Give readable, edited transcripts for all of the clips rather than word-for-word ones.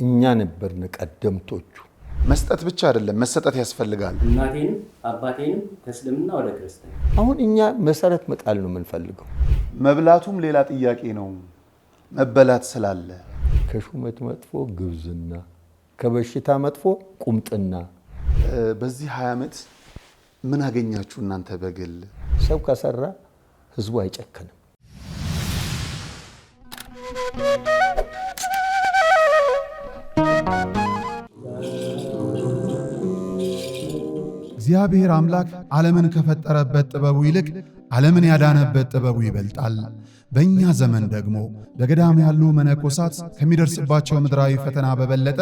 እኛ ነበርን ቀደምቶቹ። መስጠት ብቻ አይደለም መሰጠት ያስፈልጋል። እናቴንም አባቴንም ከእስልምና ወደ ክርስትና አሁን እኛ መሰረት መጣል ነው የምንፈልገው። መብላቱም ሌላ ጥያቄ ነው። መበላት ስላለ ከሹመት መጥፎ ግብዝና፣ ከበሽታ መጥፎ ቁምጥና። በዚህ 20 ዓመት ምን አገኛችሁ እናንተ በግል? ሰው ከሰራ ህዝቡ አይጨክንም። እግዚአብሔር አምላክ ዓለምን ከፈጠረበት ጥበቡ ይልቅ ዓለምን ያዳነበት ጥበቡ ይበልጣል። በእኛ ዘመን ደግሞ በገዳም ያሉ መነኮሳት ከሚደርስባቸው ምድራዊ ፈተና በበለጠ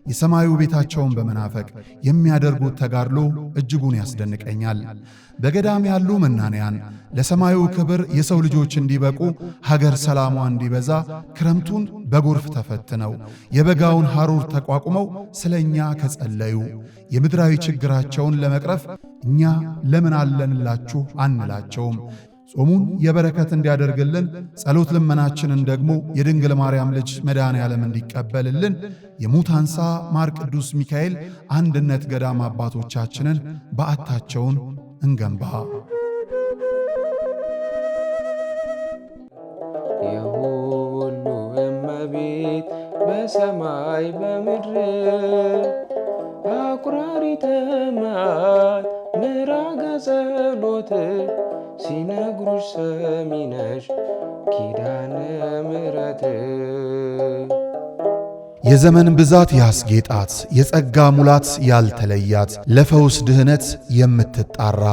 የሰማዩ ቤታቸውን በመናፈቅ የሚያደርጉት ተጋድሎ እጅጉን ያስደንቀኛል። በገዳም ያሉ መናንያን ለሰማዩ ክብር የሰው ልጆች እንዲበቁ፣ ሀገር ሰላሟ እንዲበዛ ክረምቱን በጎርፍ ተፈትነው የበጋውን ሐሩር ተቋቁመው ስለኛ ከጸለዩ የምድራዊ ችግራቸውን ለመቅረፍ እኛ ለምን አለንላችሁ አንላቸውም። ጾሙን የበረከት እንዲያደርግልን ጸሎት ልመናችንን ደግሞ የድንግል ማርያም ልጅ መድኃኔዓለም እንዲቀበልልን የሙታንሳ ማር ቅዱስ ሚካኤል አንድነት ገዳም አባቶቻችንን በዓታቸውን እንገንባ። የሁሉ እመቤት በሰማይ በምድር አቁራሪተ መዓት ምራገ ጸሎት ሲነግሩሽ ሰሚነሽ ኪዳነ ምሕረት። የዘመን ብዛት ያስጌጣት የጸጋ ሙላት ያልተለያት ለፈውስ ድህነት የምትጣራ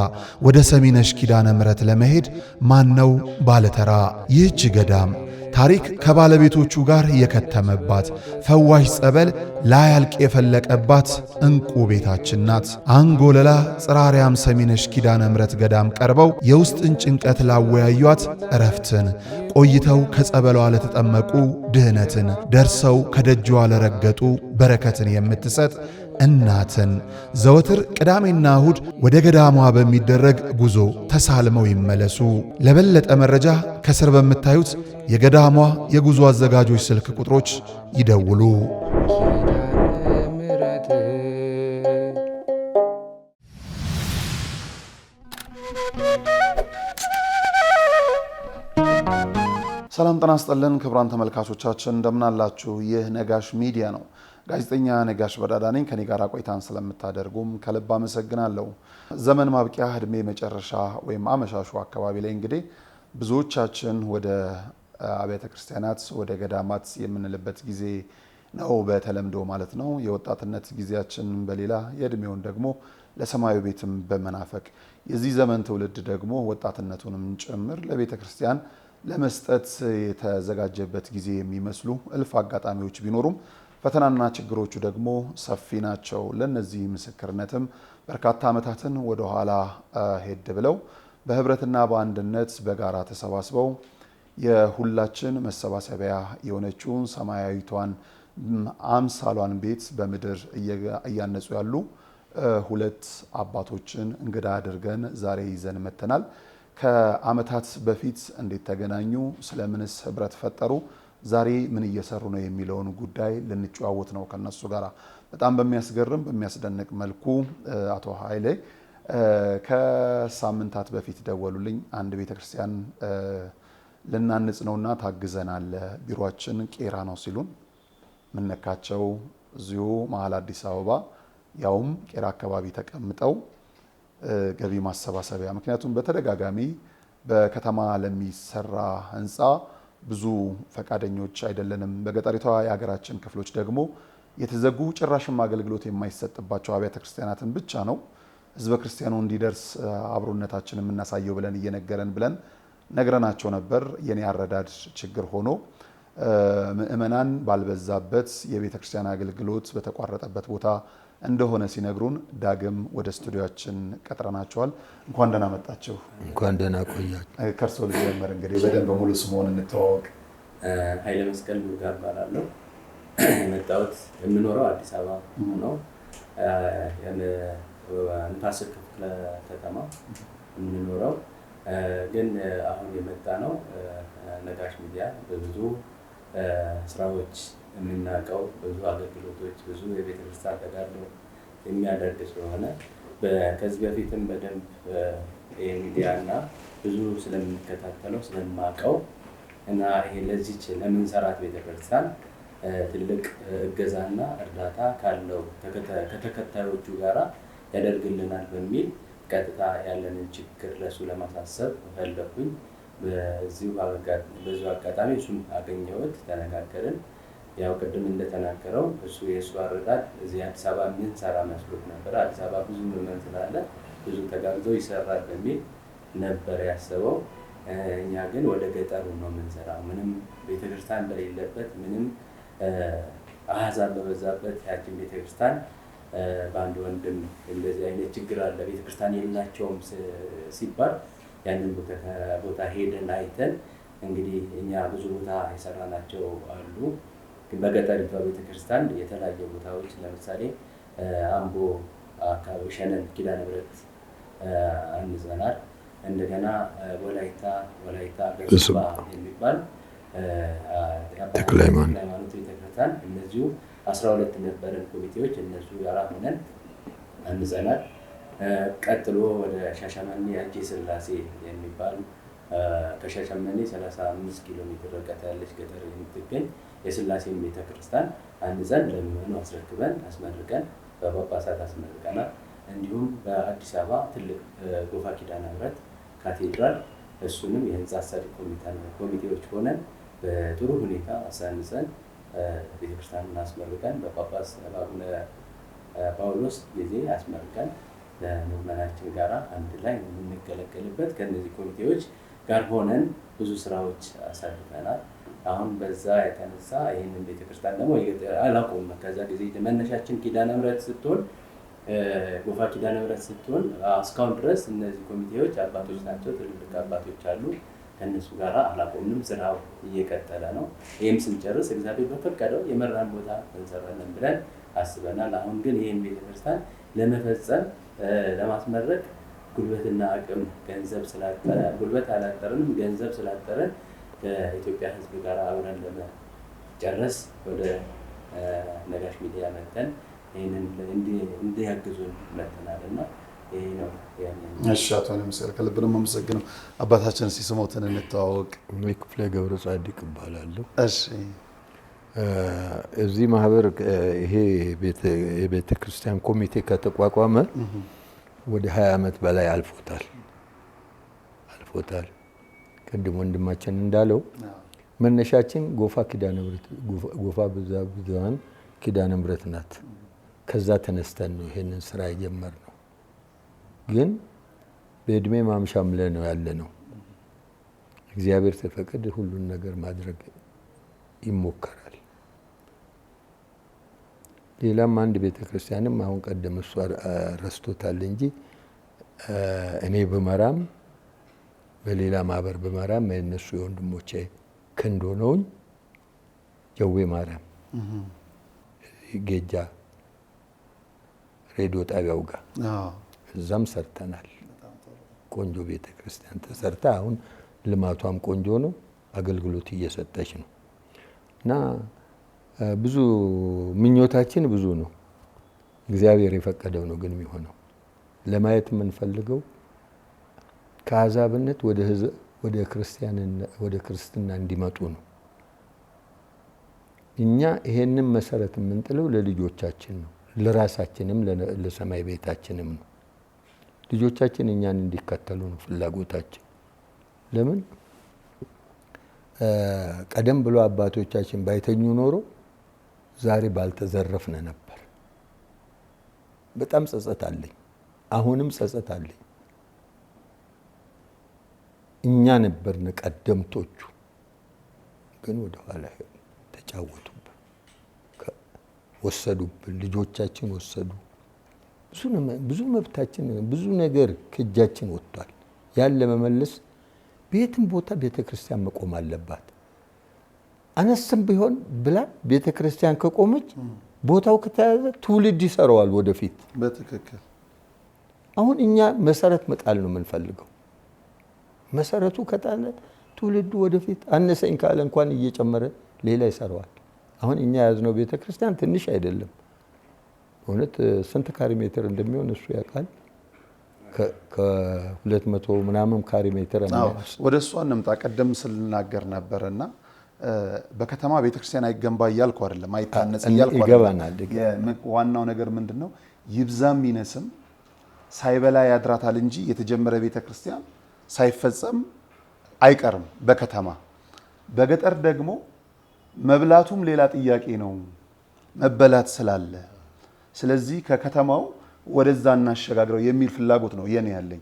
ወደ ሰሚነሽ ኪዳነ ምሕረት ለመሄድ ማነው ባለተራ? ይህች ገዳም ታሪክ ከባለቤቶቹ ጋር የከተመባት ፈዋሽ ጸበል ላያልቅ የፈለቀባት እንቁ ቤታችን ናት። አንጎለላ ጽራርያም ሰሚነሽ ኪዳነ ምሕረት ገዳም ቀርበው የውስጥን ጭንቀት ላወያዩት እረፍትን፣ ቆይተው ከጸበሏ ለተጠመቁ ድህነትን፣ ደርሰው ከደጇ ለረገጡ በረከትን የምትሰጥ እናትን ዘወትር ቅዳሜና እሁድ ወደ ገዳሟ በሚደረግ ጉዞ ተሳልመው ይመለሱ። ለበለጠ መረጃ ከስር በምታዩት የገዳሟ የጉዞ አዘጋጆች ስልክ ቁጥሮች ይደውሉ። ኪዳነ ምሕረት ሰላም ጤና ይስጥልን ክቡራን ተመልካቾቻችን እንደምን አላችሁ? ይህ ነጋሽ ሚዲያ ነው። ጋዜጠኛ ነጋሽ በዳዳ ነኝ። ከኔ ጋር ቆይታን ስለምታደርጉም ከልብ አመሰግናለሁ። ዘመን ማብቂያ እድሜ መጨረሻ ወይም አመሻሹ አካባቢ ላይ እንግዲህ ብዙዎቻችን ወደ አብያተ ክርስቲያናት ወደ ገዳማት የምንልበት ጊዜ ነው፣ በተለምዶ ማለት ነው። የወጣትነት ጊዜያችን በሌላ የእድሜውን ደግሞ ለሰማዩ ቤትም በመናፈቅ የዚህ ዘመን ትውልድ ደግሞ ወጣትነቱንም ጭምር ለቤተ ክርስቲያን ለመስጠት የተዘጋጀበት ጊዜ የሚመስሉ እልፍ አጋጣሚዎች ቢኖሩም ፈተናና ችግሮቹ ደግሞ ሰፊ ናቸው። ለነዚህ ምስክርነትም በርካታ ዓመታትን ወደ ኋላ ሄድ ብለው በህብረትና በአንድነት በጋራ ተሰባስበው የሁላችን መሰባሰቢያ የሆነችውን ሰማያዊቷን አምሳሏን ቤት በምድር እያነጹ ያሉ ሁለት አባቶችን እንግዳ አድርገን ዛሬ ይዘን መተናል። ከዓመታት በፊት እንዴት ተገናኙ? ስለምንስ ህብረት ፈጠሩ? ዛሬ ምን እየሰሩ ነው የሚለውን ጉዳይ ልንጨዋወት ነው ከነሱ ጋር። በጣም በሚያስገርም በሚያስደንቅ መልኩ አቶ ኃይሌ ከሳምንታት በፊት ደወሉልኝ። አንድ ቤተክርስቲያን ልናንጽ ነውና ታግዘናል፣ ቢሮአችን ቄራ ነው ሲሉን፣ ምነካቸው እዚሁ መሀል አዲስ አበባ ያውም ቄራ አካባቢ ተቀምጠው ገቢ ማሰባሰቢያ። ምክንያቱም በተደጋጋሚ በከተማ ለሚሰራ ህንፃ ብዙ ፈቃደኞች አይደለንም። በገጠሪቷ የሀገራችን ክፍሎች ደግሞ የተዘጉ ጭራሽም አገልግሎት የማይሰጥባቸው አብያተ ክርስቲያናትን ብቻ ነው ህዝበ ክርስቲያኑ እንዲደርስ አብሮነታችን የምናሳየው ብለን እየነገረን ብለን ነግረናቸው ነበር። የኔ አረዳድ ችግር ሆኖ ምእመናን ባልበዛበት የቤተ ክርስቲያን አገልግሎት በተቋረጠበት ቦታ እንደሆነ ሲነግሩን ዳግም ወደ ስቱዲዮአችን ቀጥረናቸዋል። እንኳን ደህና መጣችሁ። እንኳን ደህና ቆያችሁ። ከርሶ ልጀምር እንግዲህ በደንብ ሙሉ ስሙን እንተዋወቅ። ኃይለ መስቀል ሙልጋ እባላለሁ። የመጣሁት የምኖረው አዲስ አበባ ነው። ንፋስ ስልክ ክፍለ ከተማ የምንኖረው ግን አሁን የመጣ ነው ነጋሽ ሚዲያ በብዙ ስራዎች የምናውቀው ብዙ አገልግሎቶች፣ ብዙ የቤተክርስቲያን ተጋድሎ የሚያደርግ ስለሆነ ከዚህ በፊትም በደንብ የሚዲያ እና ብዙ ስለምንከታተለው ስለማውቀው እና ይሄ ለዚች ለምንሰራት ቤተክርስቲያን ትልቅ እገዛና እርዳታ ካለው ከተከታዮቹ ጋራ ያደርግልናል በሚል ቀጥታ ያለንን ችግር ለሱ ለማሳሰብ ፈለኩኝ። በዚሁ አጋጣሚ እሱን አገኘሁት፣ ተነጋገርን። ያው ቅድም እንደተናገረው እሱ የእሱ አረዳድ እዚህ አዲስ አበባ የምንሰራ መስሎት ነበር። አዲስ አበባ ብዙ ምዕመን ስላለ ብዙ ተጋብዞ ይሰራል በሚል ነበር ያሰበው። እኛ ግን ወደ ገጠሩ ነው የምንሰራው፣ ምንም ቤተክርስቲያን በሌለበት፣ ምንም አሕዛብ በበዛበት ያችን ቤተክርስቲያን በአንድ ወንድም እንደዚህ አይነት ችግር አለ ቤተክርስቲያን የላቸውም ሲባል ያንን ቦታ ሄደን አይተን እንግዲህ እኛ ብዙ ቦታ የሰራናቸው አሉ። በገጠሪቷ ቤተክርስቲያን የተለያየ ቦታዎች ለምሳሌ አምቦ አካባቢ ሸነን ኪዳነ ምሕረት አንዘናል። እንደገና ወላይታ ገሱባ የሚባል ተክለ ሃይማኖት ቤተክርስቲያን እነዚሁ 12 ነበረን ኮሚቴዎች፣ እነሱ ጋር ሆነን አንዘናል። ቀጥሎ ወደ ሻሸመኔ አጄ ስላሴ የሚባል ከሻሸመኔ 35 ኪሎ ሜትር ርቀት ያለች ገጠር የምትገኝ የስላሴን ቤተክርስቲያን አንዘን ለምዕመኑ አስረክበን አስመርቀን በጳጳሳት አስመርቀናል። እንዲሁም በአዲስ አበባ ትልቅ ጎፋ ኪዳነ ምሕረት ካቴድራል እሱንም የህንፃ አሰሪ ኮሚቴዎች ሆነን በጥሩ ሁኔታ አሳንጸን ቤተክርስቲያኑን አስመርቀን በጳጳስ አቡነ ጳውሎስ ጊዜ አስመርቀን ለምዕመናችን ጋራ አንድ ላይ የምንገለገልበት ከነዚህ ኮሚቴዎች ጋር ሆነን ብዙ ስራዎች አሳልፈናል። አሁን በዛ የተነሳ ይህንን ቤተክርስቲያን ደግሞ አላቆም። ከዛ ጊዜ መነሻችን ኪዳነ ምሕረት ስትሆን ጎፋ ኪዳነ ምሕረት ስትሆን እስካሁን ድረስ እነዚህ ኮሚቴዎች አባቶች ናቸው፣ ትልልቅ አባቶች አሉ። ከነሱ ጋር አላቆምንም፣ ስራው እየቀጠለ ነው። ይህም ስንጨርስ እግዚአብሔር በፈቀደው የመራን ቦታ እንሰራለን ብለን አስበናል። አሁን ግን ይህን ቤተክርስቲያን ለመፈጸም ለማስመረቅ ጉልበትና አቅም ገንዘብ ስላጠረ ጉልበት አላጠረንም፣ ገንዘብ ስላጠረን ከኢትዮጵያ ሕዝብ ጋር አብረን ለመጨረስ ወደ ነጋሽ ሚዲያ መጥተን ይህንን እንዲያግዙን መጥተናል እና ይሄ ነው ያለን። እሺ አቶ ለምሳሌ ከልብ ነው የማመሰግነው። አባታችን እስኪ ስሞትን እንተዋወቅ። እኔ ክፍለ ገብረ ጻድቅ እባላለሁ። እሺ እዚህ ማህበር ይሄ የቤተ ክርስቲያን ኮሚቴ ከተቋቋመ ወደ 20 ዓመት በላይ አልፎታል። ቅድም ወንድማችን እንዳለው መነሻችን ጎፋ ኪዳነ ምሕረት ጎፋ ብዙኃን ኪዳነ ምሕረት ናት። ከዛ ተነስተን ነው ይሄንን ስራ የጀመርነው። ግን በእድሜ ማምሻም ላይ ነው ያለነው። እግዚአብሔር ተፈቀደ ሁሉን ነገር ማድረግ ይሞከራል። ሌላም አንድ ቤተክርስቲያንም አሁን ቀደም እሱ ረስቶታል እንጂ እኔ በመራም በሌላ ማህበር በመራም የነሱ የወንድሞቼ ክንድ ሆነውኝ ጀዌ ማርያም ጌጃ ሬዲዮ ጣቢያው ጋር እዛም ሰርተናል። ቆንጆ ቤተክርስቲያን ተሰርታ አሁን ልማቷም ቆንጆ ነው፣ አገልግሎት እየሰጠች ነው እና ብዙ ምኞታችን ብዙ ነው። እግዚአብሔር የፈቀደው ነው ግን የሚሆነው። ለማየት የምንፈልገው ከአሕዛብነት ወደ ክርስትና እንዲመጡ ነው። እኛ ይሄንን መሰረት የምንጥለው ለልጆቻችን ነው፣ ለራሳችንም ለሰማይ ቤታችንም ነው። ልጆቻችን እኛን እንዲከተሉ ነው ፍላጎታችን። ለምን ቀደም ብሎ አባቶቻችን ባይተኙ ኖሮ ዛሬ ባልተዘረፍነ ነበር። በጣም ጸጸት አለኝ፣ አሁንም ጸጸት አለኝ። እኛ ነበርን ቀደምቶቹ፣ ግን ወደ ኋላ ተጫወቱብን፣ ወሰዱብን፣ ልጆቻችን ወሰዱ። ብዙ መብታችን ብዙ ነገር ከእጃችን ወጥቷል። ያን ለመመለስ ቤትም ቦታ ቤተክርስቲያን መቆም አለባት። አነስም ቢሆን ብላ ቤተክርስቲያን ከቆመች ቦታው ከተያዘ ትውልድ ይሰራዋል ወደፊት። በትክክል አሁን እኛ መሰረት መጣል ነው የምንፈልገው። መሰረቱ ከጣለ ትውልዱ ወደፊት አነሰኝ ካለ እንኳን እየጨመረ ሌላ ይሰራዋል። አሁን እኛ ያዝነው ቤተክርስቲያን ትንሽ አይደለም። እውነት ስንት ካሬ ሜትር እንደሚሆን እሱ ያውቃል። ከ200 ምናምን ካሬ ሜትር ነው። ወደ እሷ እንምጣ። ቀደም ስልናገር ነበርና በከተማ ቤተክርስቲያን አይገንባ እያልኩ አይደለም፣ አይታነጽ እያልኩ ይገባናል። ዋናው ነገር ምንድነው? ይብዛም ይነስም ሳይበላ ያድራታል እንጂ የተጀመረ ቤተክርስቲያን ሳይፈጸም አይቀርም በከተማ። በገጠር ደግሞ መብላቱም ሌላ ጥያቄ ነው፣ መበላት ስላለ። ስለዚህ ከከተማው ወደዛ እናሸጋግረው የሚል ፍላጎት ነው የኔ ያለኝ።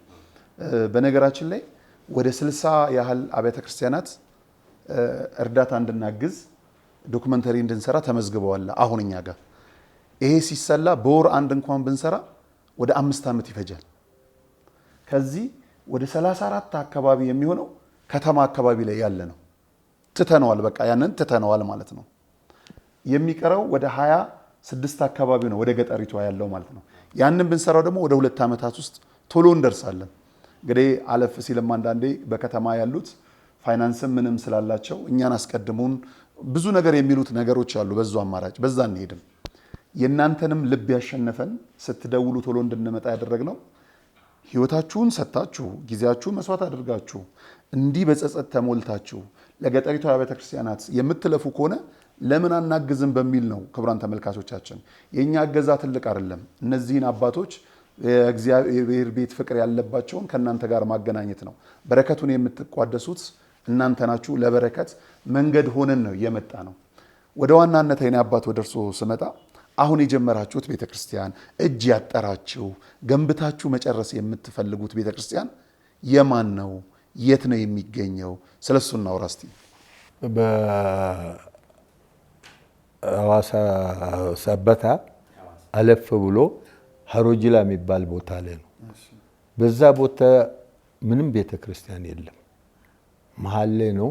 በነገራችን ላይ ወደ 60 ያህል አብያተ ክርስቲያናት እርዳታ እንድናግዝ ዶክመንተሪ እንድንሰራ ተመዝግበዋል። አሁን እኛ ጋር ይሄ ሲሰላ በወር አንድ እንኳን ብንሰራ ወደ 5 ዓመት ይፈጃል። ከዚህ ወደ 34 አካባቢ የሚሆነው ከተማ አካባቢ ላይ ያለ ነው። ትተነዋል፣ በቃ ያንን ትተነዋል ማለት ነው። የሚቀረው ወደ 26 አካባቢ ነው ወደ ገጠሪቷ ያለው ማለት ነው። ያንን ብንሰራው ደግሞ ወደ 2 ዓመታት ውስጥ ቶሎ እንደርሳለን። እንግዲህ አለፍ ሲልም አንዳንዴ በከተማ ያሉት ፋይናንስም ምንም ስላላቸው እኛን አስቀድሙን ብዙ ነገር የሚሉት ነገሮች አሉ። በዛ አማራጭ በዛ እንሄድም። የእናንተንም ልብ ያሸነፈን ስትደውሉ ቶሎ እንድንመጣ ያደረግነው ህይወታችሁን ሰጥታችሁ ጊዜያችሁን መስዋዕት አድርጋችሁ እንዲህ በጸጸት ተሞልታችሁ ለገጠሪቷ አብያተ ክርስቲያናት የምትለፉ ከሆነ ለምን አናግዝም በሚል ነው። ክቡራን ተመልካቾቻችን የኛ እገዛ ትልቅ አይደለም። እነዚህን አባቶች የእግዚአብሔር ቤት ፍቅር ያለባቸውን ከእናንተ ጋር ማገናኘት ነው። በረከቱን የምትቋደሱት እናንተ ናችሁ። ለበረከት መንገድ ሆነን ነው የመጣ ነው። ወደ ዋናነት አይኔ አባት ወደ እርሶ ስመጣ አሁን የጀመራችሁት ቤተክርስቲያን እጅ ያጠራችሁ ገንብታችሁ መጨረስ የምትፈልጉት ቤተክርስቲያን የማን ነው? የት ነው የሚገኘው? ስለሱ እናውራ እስቲ። በሐዋሳ ሰበታ አለፍ ብሎ ሀሮጅላ የሚባል ቦታ ላይ ነው። በዛ ቦታ ምንም ቤተክርስቲያን የለም። መሀል ላይ ነው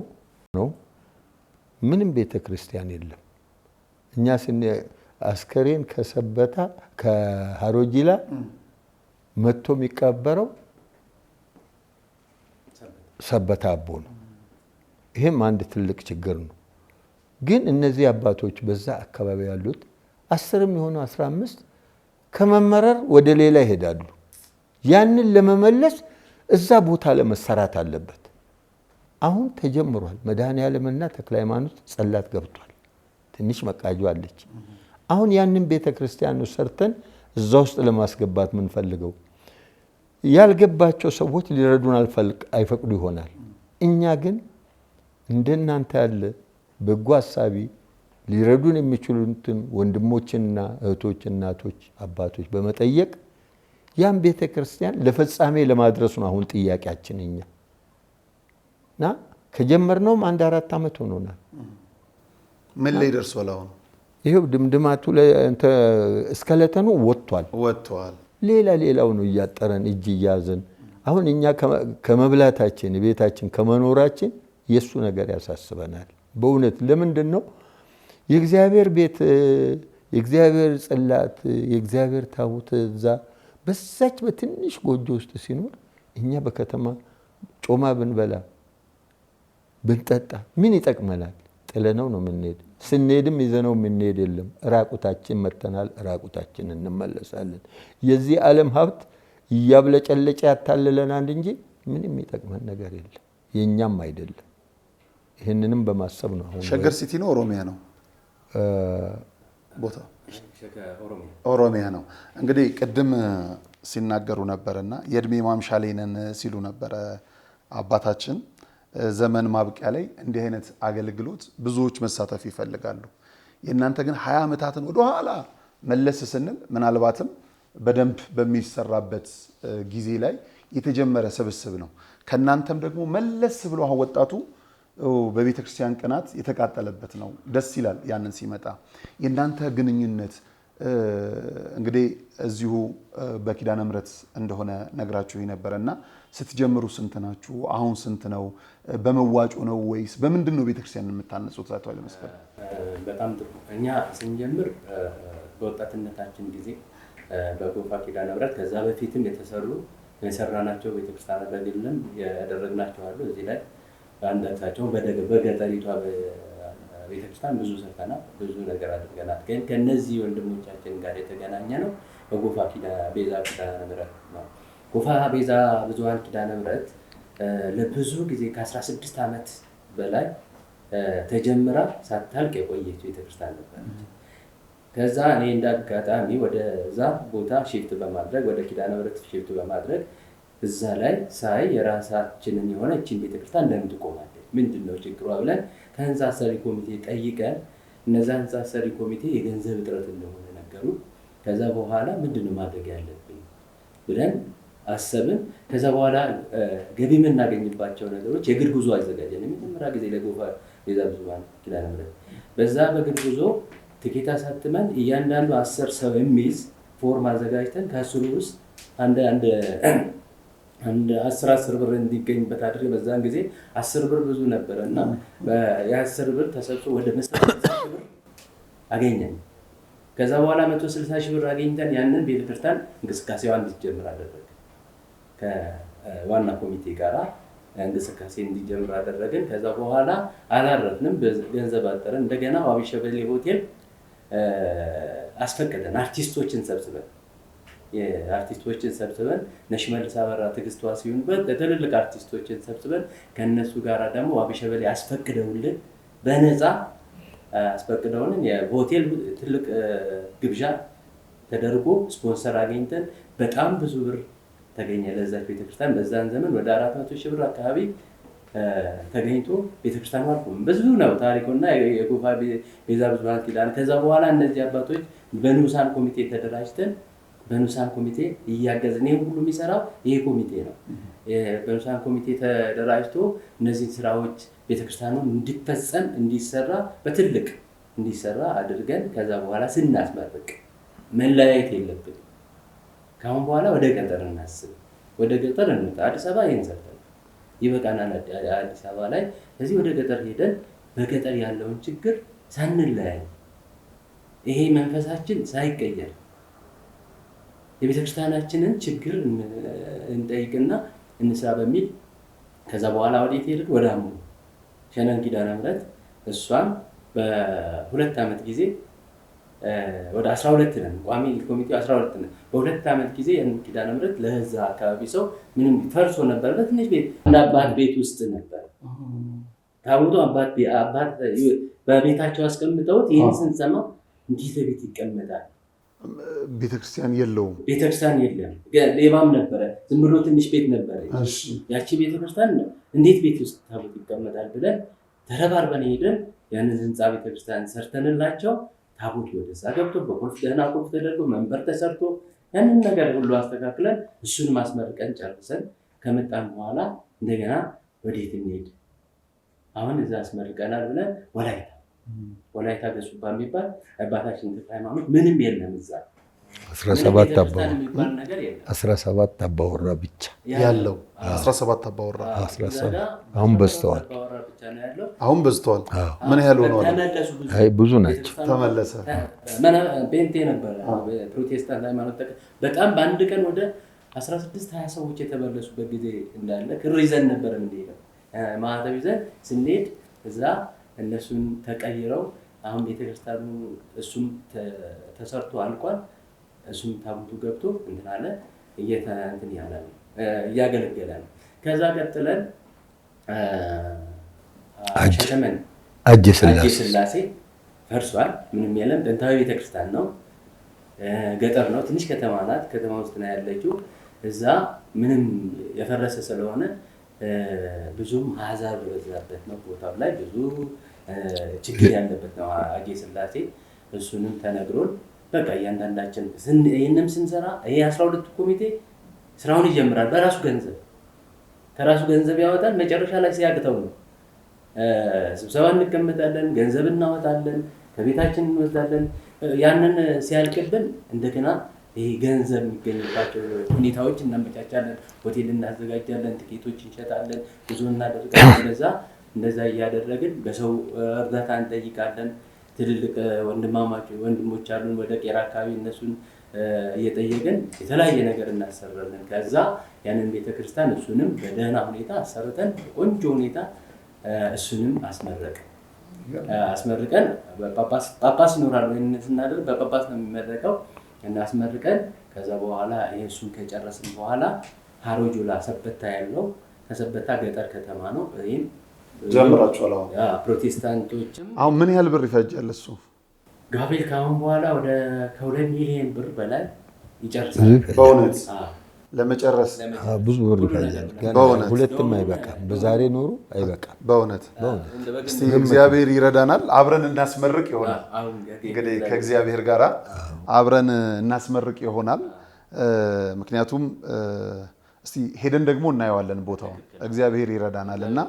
ምንም ቤተክርስቲያን የለም። እኛ አስከሬን ከሰበታ ከሀሮጅላ መጥቶ የሚቀበረው ሰበታ አቦ ነው። ይሄም አንድ ትልቅ ችግር ነው። ግን እነዚህ አባቶች በዛ አካባቢ ያሉት 10 የሆኑ 15 ከመመረር ወደ ሌላ ይሄዳሉ። ያንን ለመመለስ እዛ ቦታ ለመሰራት አለበት። አሁን ተጀምሯል። መድኃኔዓለምና ተክለ ሃይማኖት ጸላት ገብቷል። ትንሽ መቃጁ አለች። አሁን ያንን ቤተክርስቲያን ሰርተን እዛ ውስጥ ለማስገባት ምን ፈልገው ያልገባቸው ሰዎች ሊረዱን አይፈቅዱ ይሆናል። እኛ ግን እንደናንተ ያለ በጎ ሐሳቢ ሊረዱን የሚችሉትን ወንድሞችና እህቶች፣ እናቶች፣ አባቶች በመጠየቅ ያን ቤተክርስቲያን ለፍጻሜ ለማድረስ ነው አሁን ጥያቄያችን እኛ እና ከጀመርነውም 1-4 ዓመት ሆኖናል። ምን ላይ ደርሷል? አሁን ይሄው ድምድማቱ እስከለተኑ ወጥቷል። ሌላው ነው እያጠረን እጅ እያዘን። አሁን እኛ ከመብላታችን ቤታችን ከመኖራችን የሱ ነገር ያሳስበናል። በእውነት ለምንድን ነው የእግዚአብሔር ቤት የእግዚአብሔር ጽላት የእግዚአብሔር ታቦት እዛ በዛች በትንሽ ጎጆ ውስጥ ሲኖር እኛ በከተማ ጮማ ብንበላ ብንጠጣ ምን ይጠቅመናል? ጥለነው ነው የምንሄድ። ስንሄድም ይዘነው የምንሄድ የለም። ራቁታችን መተናል፣ ራቁታችን እንመለሳለን። የዚህ ዓለም ሀብት እያብለጨለጨ ያታልለናል እንጂ ምንም የሚጠቅመን ነገር የለም። የኛም አይደለም። ይህንንም በማሰብ ነው። አሁን ሸገር ሲቲ ነው ኦሮሚያ ነው ቦታ ኦሮሚያ ነው። እንግዲህ ቅድም ሲናገሩ ነበርና የእድሜ ማምሻ ላይ ነን ሲሉ ነበረ አባታችን። ዘመን ማብቂያ ላይ እንዲህ አይነት አገልግሎት ብዙዎች መሳተፍ ይፈልጋሉ። የእናንተ ግን 20 ዓመታትን ወደ ኋላ መለስ ስንል ምናልባትም በደንብ በሚሰራበት ጊዜ ላይ የተጀመረ ስብስብ ነው። ከናንተም ደግሞ መለስ ብሎ አሁን ወጣቱ በቤተ ክርስቲያን ቅናት የተቃጠለበት ነው። ደስ ይላል ያንን ሲመጣ። የእናንተ ግንኙነት እንግዲህ እዚሁ በኪዳነ ምሕረት እንደሆነ ነግራችሁ ነበርና ስትጀምሩ ስንት ናችሁ? አሁን ስንት ነው? በመዋጮ ነው ወይስ በምንድን ነው ቤተክርስቲያን የምታነጹት? ታቷል መስከረ በጣም ጥሩ። እኛ ስንጀምር በወጣትነታችን ጊዜ በጎፋ ኪዳነ ምሕረት ከዛ በፊትም የሰራናቸው ቤተክርስቲያናት በግልም ያደረግናቸው አሉ። እዚህ ላይ በአንዳቸው በገጠሪቷ ቤተክርስቲያን ብዙ ሰርተናል፣ ብዙ ነገር አድርገናል። ግን ከነዚህ ወንድሞቻችን ጋር የተገናኘ ነው በጎፋ ቤዛ ኪዳነ ምሕረት ነው። ጎፋ ቤዛ ብዙኃን ኪዳነ ምሕረት ለብዙ ጊዜ ከ16 ዓመት በላይ ተጀምራ ሳታልቅ የቆየች ቤተክርስቲያን ነበረች። ከዛ እኔ እንዳጋጣሚ ወደዛ ቦታ ሽፍት በማድረግ ወደ ኪዳነ ምሕረት ሽፍት በማድረግ እዛ ላይ ሳይ የራሳችንን የሆነ እችን ቤተክርስቲያን ለምን ትቆማለች? ምንድነው ችግሯ ብለን ከህንፃ ሰሪ ኮሚቴ ጠይቀን እነዛ ህንፃ ሰሪ ኮሚቴ የገንዘብ እጥረት እንደሆነ ነገሩ። ከዛ በኋላ ምንድነው ማድረግ ያለብን ብለን አሰብን። ከዛ በኋላ ገቢ የምናገኝባቸው ነገሮች የእግር ጉዞ አዘጋጀን። የመጀመሪያ ጊዜ ለጎፋ ቤዛ ብዙኃን ኪዳነ ምሕረት በዛ በእግር ጉዞ ትኬት አሳትመን እያንዳንዱ 10 ሰው የሚይዝ ፎርም አዘጋጅተን ከ10 ውስጥ አንድ 10 ብር እንዲገኝበት አድርገን በዛን ጊዜ 10 ብር ብዙ ነበረ እና የ10 ብር ተሰብስቦ ወደ 160 ሺህ ብር አገኘን። ከዛ በኋላ 160 ሺህ ብር አገኝተን ያንን ቤተክርስቲያን እንቅስቃሴዋ እንዲጀምር አደረግን። ከዋና ኮሚቴ ጋራ እንቅስቃሴ እንዲጀምር አደረግን። ከዛ በኋላ አላረፍንም፣ ገንዘብ አጠረን። እንደገና ዋቢ ሸበሌ ሆቴል አስፈቀደን አርቲስቶችን ሰብስበን ነሽመልስ አበራ፣ ትዕግስት ዋሲሁን ትልልቅ አርቲስቶችን ሰብስበን ከነሱ ጋር ደግሞ ዋቢ ሸበሌ አስፈቅደውልን በነፃ አስፈቅደውን የሆቴል ትልቅ ግብዣ ተደርጎ ስፖንሰር አገኝተን በጣም ብዙ ብር ተገኘ ለዛች ቤተክርስቲያን። በዛን ዘመን ወደ 400 ሺህ ብር አካባቢ ተገኝቶ ቤተክርስቲያኑ አልቆም። ብዙ ነው ታሪኩና የጎፋ ቤዛ ብዙኃን ኪዳነ። ከዛ በኋላ እነዚህ አባቶች በንዑሳን ኮሚቴ ተደራጅተን በንዑሳን ኮሚቴ እያገዝን ይሄን ሁሉ የሚሰራው ይሄ ኮሚቴ ነው። በንዑሳን ኮሚቴ ተደራጅቶ እነዚህ ስራዎች ቤተክርስቲያኑን እንዲፈጸም እንዲሰራ በትልቅ እንዲሰራ አድርገን ከዛ በኋላ ስናስመርቅ መለያየት የለብን። ካሁን በኋላ ወደ ገጠር እናስብ፣ ወደ ገጠር እንውጣ። አዲስ አበባ ይሄን ሰርተን ይበቃናል። አዲስ አበባ ላይ ስለዚህ ወደ ገጠር ሄደን በገጠር ያለውን ችግር ሳንለያይ ይሄ መንፈሳችን ሳይቀየር የቤተክርስቲያናችንን ችግር እንጠይቅና እንስራ በሚል ከዛ በኋላ ወዴት ሄድን? ወደ አምቦ ሸነን ኪዳነ ምሕረት እሷን በ2 ዓመት ጊዜ ወደ 12 ነን፣ ቋሚ ኮሚቴው 12 ነን። በ2 ዓመት ጊዜ ያን ኪዳነ ምሕረት ለዛ አካባቢ ሰው ምንም ፈርሶ ነበር። በትንሽ ቤት እንደ አባት ቤት ውስጥ ነበር ታውቶ አባት በቤታቸው አስቀምጠውት ይህን ስንሰማ እንዴት ቤት ይቀመጣል? ቤተክርስቲያን የለውም፣ ቤተክርስቲያን የለም። ሌባም ነበረ፣ ዝም ብሎ ትንሽ ቤት ነበረ። ያቺ ቤተክርስቲያን እንዴት ቤት ውስጥ ታቦት ይቀመጣል ብለን ተረባርበን ሄደን ያንን ህንፃ ቤተክርስቲያን ሰርተንላቸው ታቦት ወደዛ ገብቶ በቁልፍ ደህና ቁልፍ ተደርጎ መንበር ተሰርቶ ያንን ነገር ሁሉ አስተካክለን እሱን ማስመርቀን ጨርሰን ከመጣን በኋላ እንደገና ወዴት እንሄድ? አሁን እዛ አስመርቀናል ብለን ወላይታ ገሱባ የሚባል አባታችን ሃይማኖት ምንም የለም እዛ 17 አባወራ ብቻ ያለው 17 አባወራ አሁን በዝተዋል። አሁን በዝተዋል። ምን ያህል ሆነዋል? አይ ብዙ ናቸው። ተመለሰ። ፔንቴ ነበረ ፕሮቴስታንት ሃይማኖት በጣም በአንድ ቀን ወደ 16-20 ሰዎች የተመለሱበት ጊዜ እንዳለ ክር ይዘን ነበር የምንሄደው። ማህተብ ይዘን ስንሄድ እዛ እነሱን ተቀይረው አሁን ቤተክርስቲያኑ እሱም ተሰርቶ አልቋል። እሱም ታቦቱ ገብቶ እንትን አለ እንትን ያለ ነው እያገለገለ ነው። ከዛ ቀጥለን ሻሸመኔ አጄ ሥላሴ ፈርሷል። ምንም የለም። ጥንታዊ ቤተክርስቲያን ነው። ገጠር ነው። ትንሽ ከተማ ናት። ከተማ ውስጥ ነው ያለችው። እዛ ምንም የፈረሰ ስለሆነ ብዙም አሕዛብ የበዛበት ነው። ቦታው ላይ ብዙ ችግር ያለበት ነው አጄ ሥላሴ። እሱንም ተነግሮን በቃ እያንዳንዳችን ይህንም ስንሰራ ይሄ 12 ኮሚቴ ስራውን ይጀምራል። በራሱ ገንዘብ ከራሱ ገንዘብ ያወጣል። መጨረሻ ላይ ሲያቅተው ነው ስብሰባ እንቀመጣለን፣ ገንዘብ እናወጣለን፣ ከቤታችን እንወስዳለን። ያንን ሲያልቅብን እንደገና ይሄ ገንዘብ የሚገኝባቸው ሁኔታዎች እናመቻቻለን። ሆቴል እናዘጋጃለን፣ ትኬቶች እንሸጣለን፣ ብዙ እናደርጋለን። እንደዛ እያደረግን በሰው እርዳታ እንጠይቃለን። ትልልቅ ወንድሞች አሉን ወደ ቄራ አካባቢ፣ እነሱን እየጠየቅን የተለያየ ነገር እናሰራለን። ከዛ ያንን ቤተክርስቲያን እሱንም በደህና ሁኔታ አሰርተን ቆንጆ ሁኔታ እሱንም አስመረቅን። አስመርቀን ጳጳስ ይኖራል ወይ ስናደርግ በጳጳስ ነው የሚመረቀው። እናስመርቀን ከዛ በኋላ እሱን ከጨረስን በኋላ ሀሮጆላ ሰበታ ያለው ከሰበታ ገጠር ከተማ ነው። ይሄን ጀምራችኋል። ፕሮቴስታንቶችም አሁን ምን ያህል ብር ይፈጃል እሱ? ጋብርኤል ከአሁን በኋላ ወደ ከ2 ሚሊዮን ብር በላይ ይጨርሳል። በእውነት ለመጨረስ ብዙ ብር ይፈጃል። ሁለትም አይበቃም። በዛሬ ኖሩ አይበቃም። በእውነት እስቲ እግዚአብሔር ይረዳናል። አብረን እናስመርቅ ይሆናል። እንግዲህ ከእግዚአብሔር ጋር አብረን እናስመርቅ ይሆናል። ምክንያቱም እስቲ ሄደን ደግሞ እናየዋለን ቦታውን። እግዚአብሔር ይረዳናል እና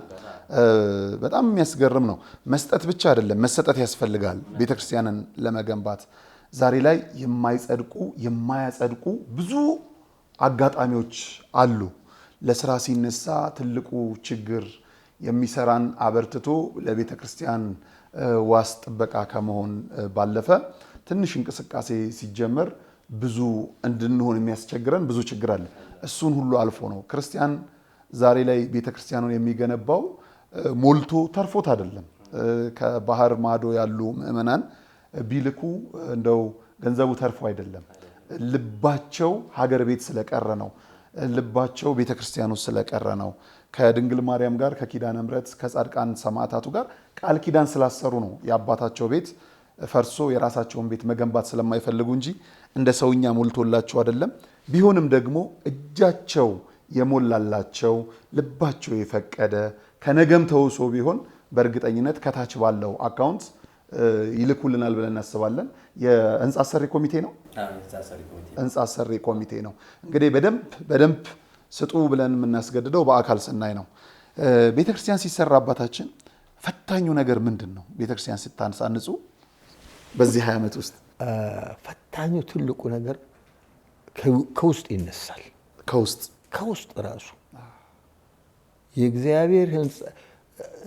በጣም የሚያስገርም ነው። መስጠት ብቻ አይደለም፣ መሰጠት ያስፈልጋል ቤተክርስቲያንን ለመገንባት። ዛሬ ላይ የማያጸድቁ ብዙ አጋጣሚዎች አሉ። ለስራ ሲነሳ ትልቁ ችግር የሚሰራን አበርትቶ ለቤተ ክርስቲያን ዋስ ጥበቃ ከመሆን ባለፈ ትንሽ እንቅስቃሴ ሲጀመር ብዙ እንድንሆን የሚያስቸግረን ብዙ ችግር አለ። እሱን ሁሉ አልፎ ነው ክርስቲያን ዛሬ ላይ ቤተ ክርስቲያኑን የሚገነባው ሞልቶ ተርፎት አይደለም። ከባህር ማዶ ያሉ ምዕመናን ቢልኩ እንደው ገንዘቡ ተርፎ አይደለም። ልባቸው ሀገር ቤት ስለቀረ ነው። ልባቸው ቤተክርስቲያኑ ስለቀረ ነው። ከድንግል ማርያም ጋር ከኪዳነ ምሕረት ከጻድቃን ሰማዕታቱ ጋር ቃል ኪዳን ስላሰሩ ነው የአባታቸው ቤት ፈርሶ የራሳቸውን ቤት መገንባት ስለማይፈልጉ እንጂ እንደ ሰውኛ ሞልቶላቸው አይደለም። ቢሆንም ደግሞ እጃቸው የሞላላቸው ልባቸው የፈቀደ ከነገም ተውሶ ቢሆን በእርግጠኝነት ከታች ባለው አካውንት ይልኩልናል ብለን እናስባለን። የህንፃ አሰሪ ኮሚቴ ነው። ህንፃ አሰሪ ኮሚቴ ነው። እንግዲህ በደንብ ስጡ ብለን የምናስገድደው በአካል ስናይ ነው። ቤተክርስቲያን ሲሰራ አባታችን ፈታኙ ነገር ምንድን ነው? ቤተክርስቲያን ስታንጹ በዚህ 20 ዓመት ውስጥ ፈታኙ ትልቁ ነገር ከውስጥ ይነሳል። ከውስጥ ራሱ የእግዚአብሔር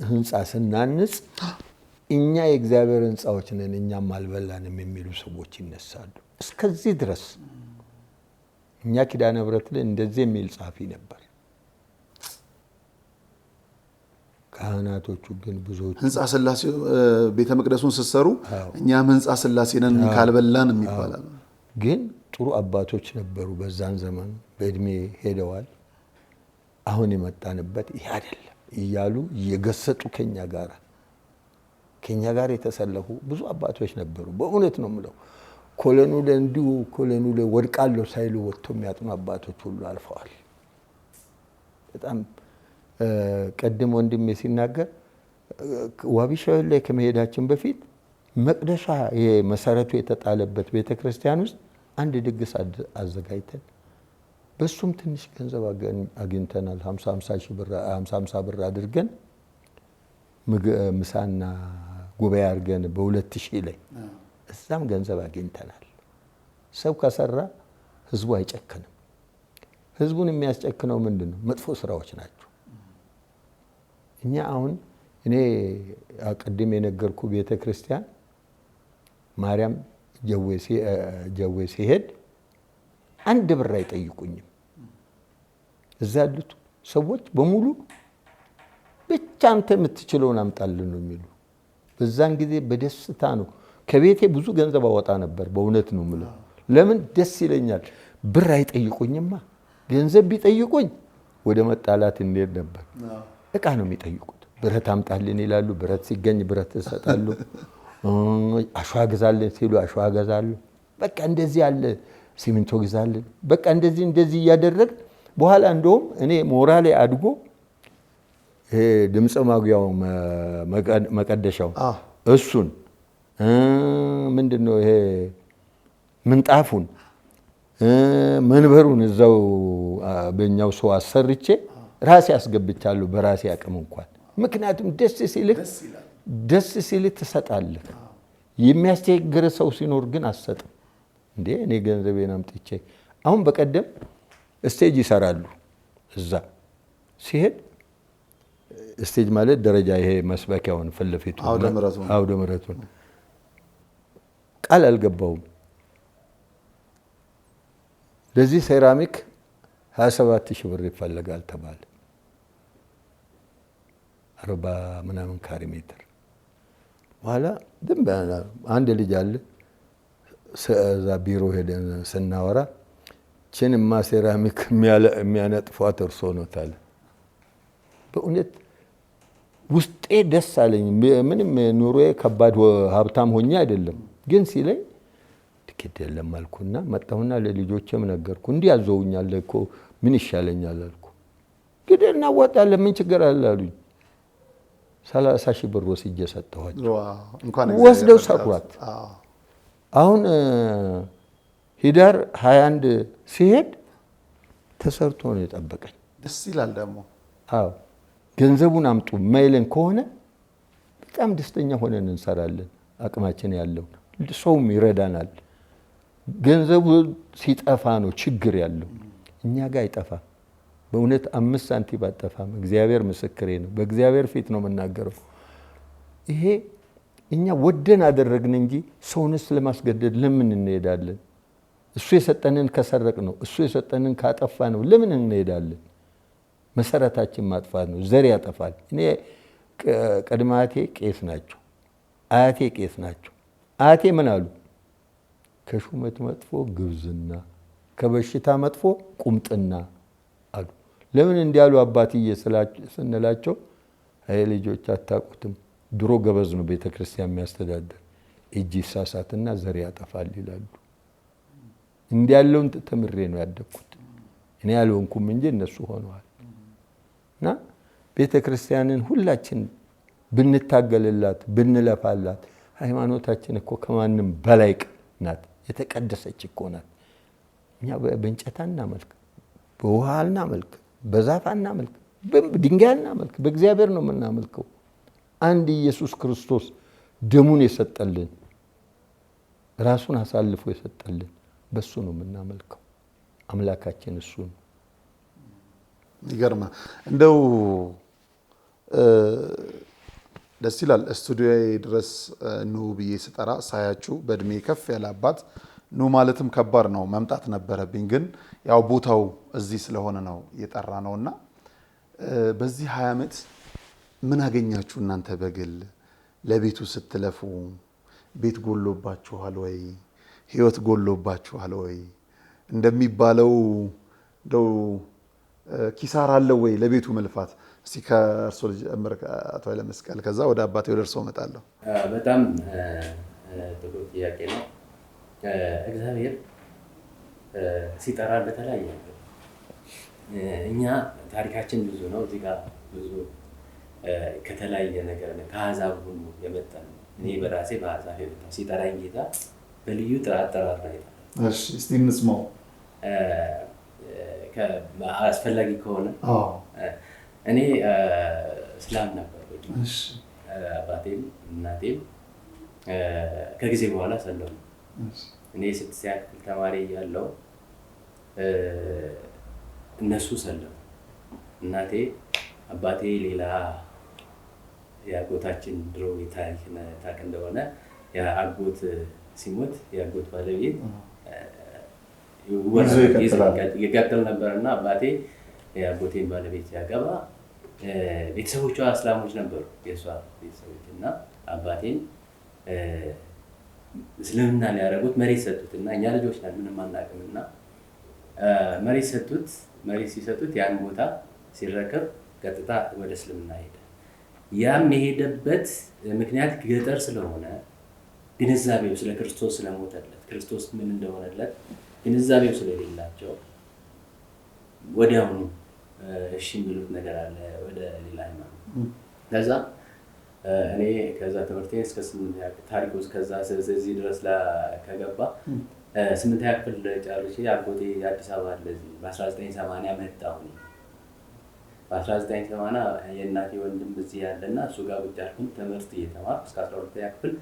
ህንፃ ስናንጽ እኛ የእግዚአብሔር ህንፃዎች ነን እኛም አልበላንም የሚሉ ሰዎች ይነሳሉ። እስከዚህ ድረስ እኛ ኪዳነ ምሕረት ላይ እንደዚህ የሚል ጻፊ ነበር። ካህናቶቹ ግን ብዙዎች ህንፃ ስላሴ ቤተ መቅደሱን ስትሰሩ እኛም ህንፃ ስላሴ ነን ካልበላን ይባላል። ግን ጥሩ አባቶች ነበሩ በዛን ዘመን፣ በእድሜ ሄደዋል። አሁን የመጣንበት ይሄ አይደለም እያሉ እየገሰጡ ከኛ ጋር የተሰለፉ ብዙ አባቶች ነበሩ። በእውነት ነው የምለው። ኮሎኑ ላይ ወድቃለሁ ሳይሉ ወጥቶ የሚያጥኑ አባቶች ሁሉ አልፈዋል። በጣም ቀድም ወንድሜ ሲናገር ዋቢ ሸበሌ ላይ ከመሄዳችን በፊት መቅደሻ ይሄ መሰረቱ የተጣለበት ቤተክርስቲያን ውስጥ አንድ ድግስ አዘጋጅተን በሱም ትንሽ ገንዘብ አግኝተናል። 50 ብር አድርገን ምሳና ጉባኤ አድርገን በ2000 ላይ እዛም ገንዘብ አግኝተናል። ሰው ከሰራ ህዝቡ አይጨክንም። ህዝቡን የሚያስጨክነው ምንድነው? መጥፎ ስራዎች ናቸው። እኛ አሁን እኔ ቅድም የነገርኩ ቤተክርስቲያን ማርያም ጀዌ ሲሄድ 1 ብር አይጠይቁኝም። እዛ ያሉት ሰዎች በሙሉ ብቻ አንተ የምትችለውን አምጣልን ነው የሚሉ። በዛን ጊዜ በደስታ ነው። ከቤቴ ብዙ ገንዘብ አወጣ ነበር። በእውነት ነው የምለው። ለምን ደስ ይለኛል። ብር አይጠይቁኝማ። ገንዘብ ቢጠይቁኝ ወደ መጣላት እንሄድ ነበር። እቃ ነው የሚጠይቁት። ብረት አምጣልን ይላሉ። ብረት ሲገኝ ብረት ይሰጣሉ። አሸዋ ገዛልን ሲሉ አሸዋ ገዛሉ። በቃ እንደዚህ ያለ ሲሚንቶ ገዛልን። በቃ እንደዚህ እያደረግ በኋላ እንደውም እኔ ሞራሌ አድጎ ድምፅ ማጉያው መቀደሻው እሱን ምንድነው ይሄ ምንጣፉን መንበሩን እዛው በእኛው ሰው አሰርቼ ራሴ አስገብቻለሁ በራሴ አቅም እንኳን። ምክንያቱም ደስ ሲልህ ትሰጣለህ። የሚያስቸግር ሰው ሲኖር ግን አትሰጥም። እንዴ እኔ ገንዘቤን አምጥቼ አሁን በቀደም ስቴጅ ይሰራሉ። እዛ ሲሄድ ስቴጅ ማለት ደረጃ ይሄ መስበኪያውን ፊት ለፊቱ አውደ ምሕረቱን ቃል አልገባውም። ለዚህ ሴራሚክ 27,000 ብር ይፈልጋል ተባለ። 40 ምናምን ካሬ ሜትር በኋላ ዝም አንድ ልጅ አለ እዛ ቢሮ ሄደን ስናወራ ችንማ ሴራሚክ የሚያነጥፏት እርሶ ነው ታለ። በእውነት ውስጤ ደስ አለኝ። ምንም ኑሮዬ ከባድ ሀብታም ሆኜ አይደለም፣ ግን ሲለኝ ትኬት የለም አልኩና መጣሁና ለልጆቼም ነገርኩ። እንዲህ ያዘውኛል እኮ ምን ይሻለኛል አልኩ። እንግዲህ እናዋጣለን ምን ችግር አለ አሉኝ። 30,000 ብር ወስጄ ሰጠኋቸው። ወስደው ሰሯት። አሁን ሂዳር 21 ሲሄድ ተሰርቶ ነው የጠበቀኝ። ደስ ይላል ደግሞ። አዎ ገንዘቡን አምጡ ማይለን ከሆነ በጣም ደስተኛ ሆነን እንሰራለን። አቅማችን ያለው ሰውም ይረዳናል። ገንዘቡ ሲጠፋ ነው ችግር ያለው። እኛ ጋር አይጠፋም። በእውነት 5 ሳንቲም አጠፋም። እግዚአብሔር ምስክሬ ነው። በእግዚአብሔር ፊት ነው የምናገረው። ይሄ እኛ ወደን አደረግን እንጂ ሰውንስ ለማስገደድ ለምን እንሄዳለን? እሱ የሰጠንን ከሰረቅ ነው፣ እሱ የሰጠንን ካጠፋ ነው ለምን እንሄዳለን? መሰረታችን ማጥፋት ነው። ዘር ያጠፋል። እኔ ቀድመ አያቴ ቄስ ናቸው፣ አያቴ ቄስ ናቸው። አያቴ ምን አሉ? ከሹመት መጥፎ ግብዝና፣ ከበሽታ መጥፎ ቁምጥና አሉ። ለምን እንዲያሉ አባትዬ ስንላቸው አይ ልጆች አታውቁትም፣ ድሮ ገበዝ ነው ቤተክርስቲያን የሚያስተዳድር እጅ ይሳሳትና ዘር ያጠፋል ይላሉ። እንዲያለውን ተምሬ ነው ያደግኩት። እኔ ያልሆንኩም እንጂ እነሱ ሆነዋል። እና ቤተክርስቲያንን ሁላችን ብንታገልላት ብንለፋላት፣ ሃይማኖታችን እኮ ከማንም በላይ ናት፣ የተቀደሰች እኮ ናት። እኛ በእንጨት እናመልክ፣ በውሃ እናመልክ፣ በዛፍ እናመልክ፣ በድንጋይ እናመልክ፣ በእግዚአብሔር ነው የምናመልከው። አንድ ኢየሱስ ክርስቶስ ደሙን የሰጠልን ራሱን አሳልፎ የሰጠልን በሱ ነው የምናመልከው። አምላካችን እሱ ነው። ይገርማል። እንደው ደስ ይላል። ስቱዲዮ ድረስ ኑ ብዬ ስጠራ ሳያችሁ በእድሜ ከፍ ያለ አባት ኑ ማለትም ከባድ ነው፣ መምጣት ነበረብኝ። ግን ያው ቦታው እዚህ ስለሆነ ነው እየጠራ ነውና በዚህ 20 ዓመት ምን አገኛችሁ እናንተ በግል? ለቤቱ ስትለፉ ቤት ጎሎባችኋል ወይ? ህይወት ጎሎባችኋል ወይ? እንደሚባለው እንደው ኪሳራ አለው ወይ ለቤቱ መልፋት? እስቲ ከእርሶ ልጀምር አቶ ኃይለመስቀል፣ ከዛ ወደ አባቴ ወደ እርሶ እመጣለሁ። በጣም ጥሩ ጥያቄ ነው። እግዚአብሔር ሲጠራን በተለያየ ነገር እኛ ታሪካችን ብዙ ነው። እዚህ ጋር ብዙ ከተለያየ ነገር ከአሕዛብ ሁሉ የመጣ ነው። እኔ በራሴ በአሕዛብ የመጣው ሲጠራኝ ጌታ በልዩ አጠራር ነው የጠራኝ። እሺ እስቲ እንስማው አስፈላጊ ከሆነ። እኔ እስላም ነበር። አባቴም እናቴም ከጊዜ በኋላ ሰለሙ። እኔ 6ኛ ክፍል ተማሪ እያለሁ እነሱ ሰለሙ። እናቴ አባቴ ሌላ የአጎታችን ድሮ ታሪክ ታውቅ እንደሆነ የአጎት ሲሞት የአጎት ባለቤት ይቀጥል ነበርና አባቴ የአጎቴን ባለቤት ያገባ ቤተሰቦቿ እስላሞች ነበሩ፣ የእሷ ቤተሰቦች እና አባቴን እስልምና ሊያደርጉት መሬት ሰጡትና እኛ ልጆች ነን ምንም አናውቅምና መሬት ሰጡት። መሬት ሲሰጡት ያን ቦታ ሲረከብ ቀጥታ ወደ እስልምና ሄደ። ያም የሄደበት ምክንያት ገጠር ስለሆነ ግንዛቤው ስለ ክርስቶስ ስለሞተለት ክርስቶስ ምን እንደሆነለት ግንዛቤው ስለሌላቸው ወዲያውኑ እሺ የሚሉት ነገር አለ ወደ ሌላ ሃይማኖት። ከዛ እኔ ከዛ ትምህርቴን እስከ 8ኛ ታሪክ ውስጥ ከዛ እዚህ ድረስ ከገባ 8ኛ ክፍል ጨርሼ አጎቴ አዲስ አበባ ለዚህ በ1980 መጣሁ። በ1980 የእናቴ ወንድም እዚህ ያለና እሱ ጋር ቁጭ አልኩኝ። ትምህርት እየተማርኩ እስከ 12ኛ ክፍል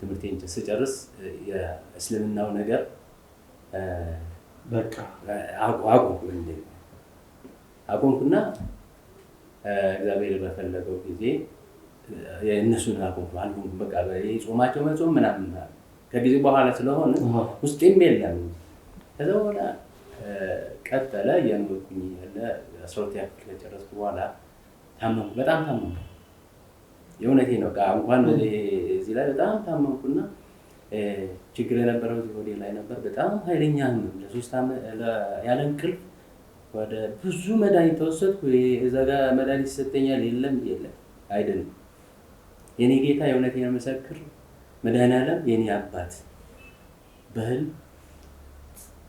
ትምህርቴን ስጨርስ የእስልምናው ነገር በቃ አቆምኩና እግዚአብሔር በፈለገው ጊዜ የእነሱን አልሆንኩም። በቃ ጾማቸው መጾም ምናምን ከጊዜ በኋላ ስለሆነ ውስጤም የለም። ከዛ በኋላ ቀጠለ እየኖርኩኝ ያለ 12ኛ ክፍል ከጨረስኩ በኋላ ታመምኩ፣ በጣም ታመምኩ። የእውነቴ ነው። እንኳን እዚህ ላይ በጣም ታመምኩና ችግር የነበረው እዚህ ሆዴ ላይ ነበር። በጣም ኃይለኛ ህመም ለ3 ዓመት ያለ እንቅልፍ ወደ ብዙ መድኃኒት ተወሰድኩ። እዛ ጋር መድኃኒት ይሰጠኛል፣ የለም አይደለም። የኔ ጌታ የእውነቴ ነው ምስክር መድኃኒዓለም የኔ አባት በህልም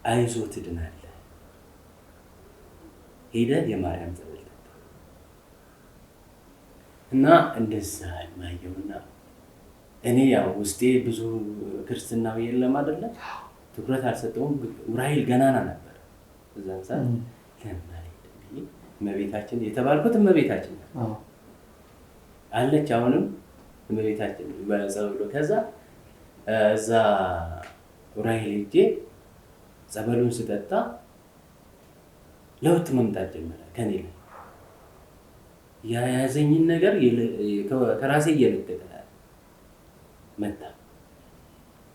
አይዞህ ትድናለህ፣ ሄደህ የማርያም ጸበል ጠጣ እና እንደዛ ማየውና እኔ ያው ውስጤ ብዙ ክርስትናው የለም አይደለ፣ ትኩረት አልሰጠውም። ዑራኤል ገናና ነበር እዛን ሰዓት። እመቤታችን የተባልኩት እመቤታችን አለች፣ አሁንም እመቤታችን በጸበሉ። ከዛ እዛ ዑራኤል ሄጄ ጸበሉን ስጠጣ ለውጥ መምጣት ጀመረ ከኔ ላይ። የያዘኝን ነገር ከራሴ እየለቀቀ መጣ፣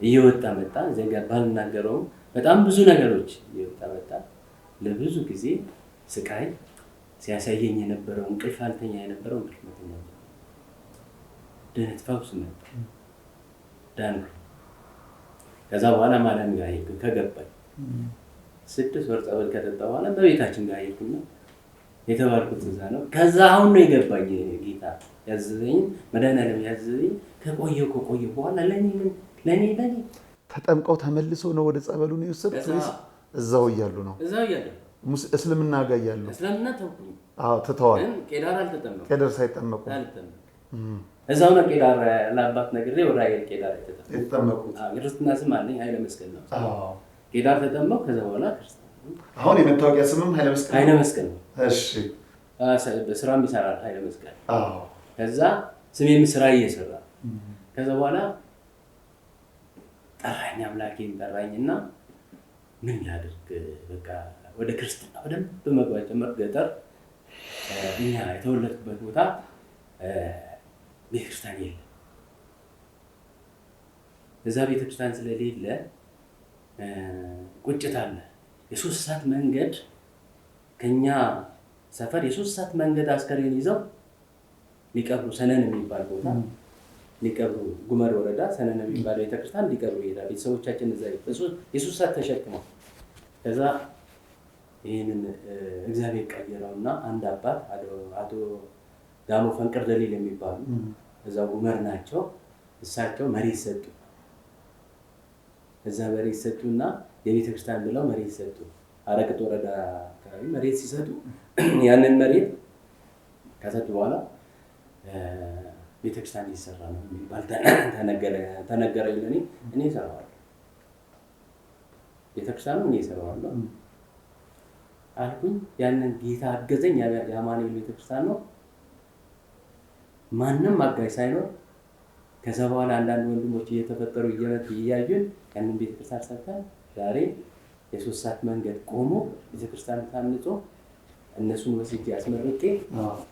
እየወጣ መጣ። እዚያ ጋር ባልናገረውም በጣም ብዙ ነገሮች እየወጣ መጣ። ለብዙ ጊዜ ስቃይ ሲያሳየኝ የነበረው እንቅልፍ አልተኛ የነበረው እንቅልፍ መተኛ፣ ድነት ፈውስ መጣ፣ ዳንኩ። ከዛ በኋላ ማርያም ጋር ሄድኩ። ከገባኝ 6 ወር ጸበል ከጠጣ በኋላ በቤታችን ጋር ሄድኩና የተባልኩት እዛ ነው። ከዛ አሁን ነው የገባኝ ጌታ ያዘዘኝ መድኃኒዓለም ያዘዘኝ። ከቆየሁ በኋላ ለኔ ተጠምቀው ተመልሰው ነው ወደ ጸበሉ ነው የወሰዱት? እዛው እያሉ ነው? እዛው እያሉ እስልምና ጋር እያሉ? እስልምና ተውኩኝ። ትተዋል። ቄዳር አልተጠመቁም። ቄዳር ሳይጠመቁ እዛው ነው ቄዳር ለአባት ነግሬ ዑራኤል ቄዳር የተጠመቁት። ክርስትና ስም አለኝ ኃይለ መስቀል ነው። ቄዳር ተጠመቁ። ከዛ በኋላ ክርስትና አሁን የመታወቂያ ስምም ኃይለ መስቀል ነው። እሺ በስራም ይሰራል ኃይለ መስቀል። ከዛ ስሜም ስራ እየሰራ ከዛ በኋላ ጠራኝ፣ አምላኬን ጠራኝና ምን ላድርግ በቃ ወደ ክርስትና በደንብ መግባት ጀመርኩ። ገጠር እኛ የተወለድኩበት ቦታ ቤተክርስቲያን የለም። እዛ ቤተክርስቲያን ስለሌለ ቁጭት አለ። የ3 ሰዓት መንገድ ከኛ ሰፈር የ3 ሰዓት መንገድ አስከሬን ይዘው ሊቀብሩ ሰነን የሚባል ቦታ ሊቀብሩ ጉመር ወረዳ ሰነን የሚባል ቤተክርስቲያን ሊቀብሩ ይሄዳል። ቤተሰቦቻችን እዛ የ3 ሰዓት ተሸክመው ከዛ ይህንን እግዚአብሔር ቀየረውና አንድ አባት አቶ ዳሞ ፈንቅር ደሊል የሚባሉ እዛ ጉመር ናቸው። እሳቸው መሬት ሰጡ። እዛ መሬት ሰጡና የቤተክርስቲያን ብለው መሬት ሰጡ። አረቅት ወረዳ አካባቢ መሬት ሲሰጡ ያንን መሬት ከሰጡ በኋላ ቤተክርስቲያን ሊሰራ ነው የሚባል ተነገረኝ። እኔ እሰራዋለሁ፣ ቤተክርስቲያኑ እኔ እሰራዋለሁ አልኩኝ። ያንን ጌታ አገዘኝ። የአማኑኤል ቤተክርስቲያን ነው፣ ማንም አጋዥ ሳይኖር። ከዛ በኋላ አንዳንድ ወንድሞች እየተፈጠሩ እያዩን ያንን ቤተክርስቲያን ሰርተን ዛሬ የ3 ሰዓት መንገድ ቆሞ ቤተክርስቲያን ታንጾ እነሱን ወስጄ አስመርቄ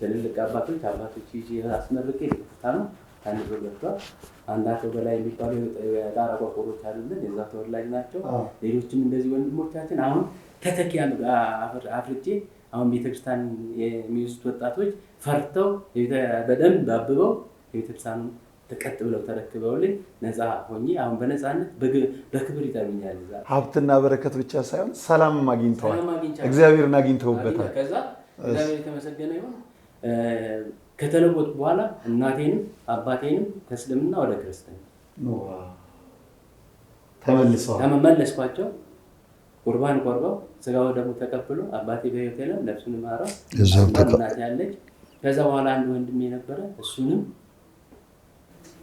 ትልልቅ አባቶች ይዤ አስመርቄ ቤተክርስቲያኑ ታንጾ ገብቷል። አንድ አቶ በላይ የሚባሉ የጣራ ቆርቆሮች አሉልን፣ የዛ ተወላጅ ናቸው። ሌሎችም እንደዚህ ወንድሞቻችን አሁን ተተኪ አፍርጬ አሁን ቤተክርስቲያን የሚይዙት ወጣቶች ፈርተው በደንብ አብበው የቤተክርስቲያኑ ተቀጥ ብለው ተረክበውልኝ ነፃ ሆኜ አሁን በነፃነት በክብር ይጠሩኛል። ሀብትና በረከት ብቻ ሳይሆን ሰላምም አግኝተዋል፣ እግዚአብሔርን አግኝተውበታል። ከዛ እግዚአብሔር የተመሰገነ ይሁን። ከተለወጡ በኋላ እናቴንም አባቴንም ከእስልምና ወደ ክርስትና ተመለስኳቸው። ቁርባን ቆርበው ስጋው ደግሞ ተቀብሎ አባቴ በሕይወት የለም፣ ነፍሱን ይማረው። እናቴ ያለች። ከዛ በኋላ አንድ ወንድሜ ነበረ፣ እሱንም